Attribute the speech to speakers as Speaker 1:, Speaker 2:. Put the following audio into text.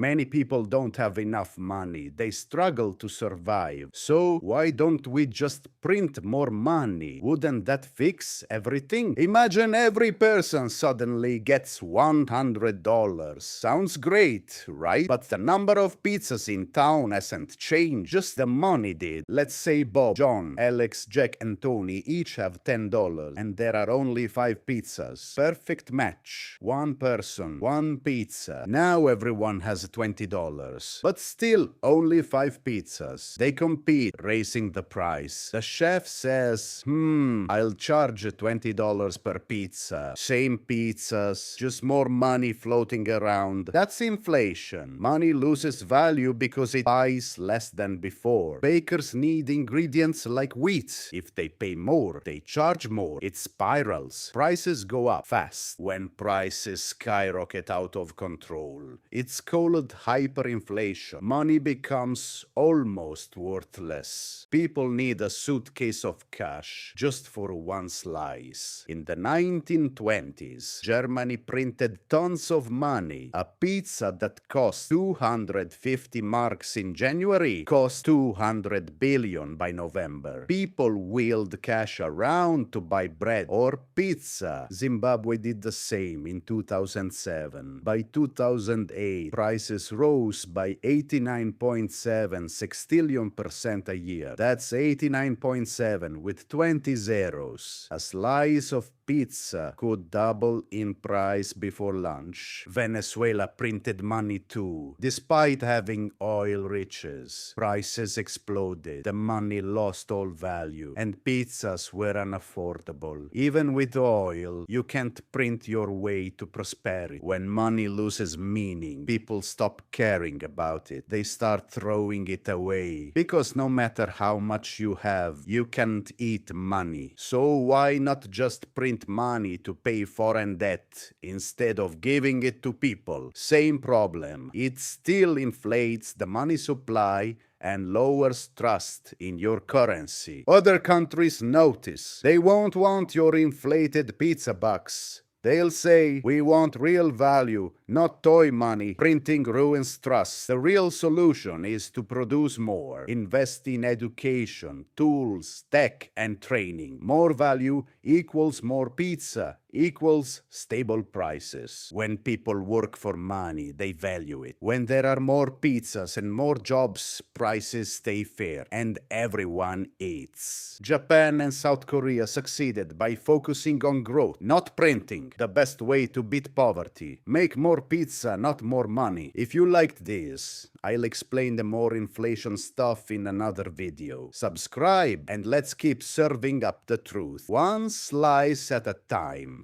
Speaker 1: Many people don't have enough money. They struggle to survive. So why don't we just print more money? Wouldn't that fix everything? Imagine every person suddenly gets $100. Sounds great, right? But the number of pizzas in town hasn't changed. Just the money did. Let's say Bob, John, Alex, Jack, and Tony each have $10, and there are only 5 pizzas. Perfect match. One person, one pizza. Now everyone has $20. But still, only 5 pizzas. They compete, raising the price. The chef says, I'll charge $20 per pizza. Same pizzas, just more money floating around. That's inflation. Money loses value because it buys less than before. Bakers need ingredients like wheat. If they pay more, they charge more. It spirals. Prices go up fast. When prices skyrocket out of control, it's called hyperinflation. Money becomes almost worthless. People need a suitcase of cash just for one slice. In the 1920s, Germany printed tons of money. A pizza that cost 250 marks in January cost 200 billion by November. People wheeled cash around to buy bread or pizza. Zimbabwe did the same in 2007. By 2008, prices rose by 89.7 sextillion% a year. That's 89.7 with 20 zeros. A slice of pizza could double in price before lunch. Venezuela printed money too. Despite having oil riches, prices exploded. The money lost all value, and pizzas were unaffordable. Even with oil, you can't print your way to prosperity. When money loses meaning, people stop caring about it. They start throwing it away. Because no matter how much you have, you can't eat money. So why not just print money to pay foreign debt instead of giving it to people? Same problem. It still inflates the money supply and lowers trust in your currency. Other countries notice. They won't want your inflated pizza bucks. They'll say, we want real value, not toy money. Printing ruins trust. The real solution is to produce more. Invest in education, tools, tech, and training. More value equals more pizza, equals stable prices. When people work for money, they value it. When there are more pizzas and more jobs, prices stay fair, and everyone eats. Japan and South Korea succeeded by focusing on growth, not printing. The best way to beat poverty. Make more pizza, not more money. If you liked this, I'll explain the more inflation stuff in another video. Subscribe and let's keep serving up the truth, one slice at a time.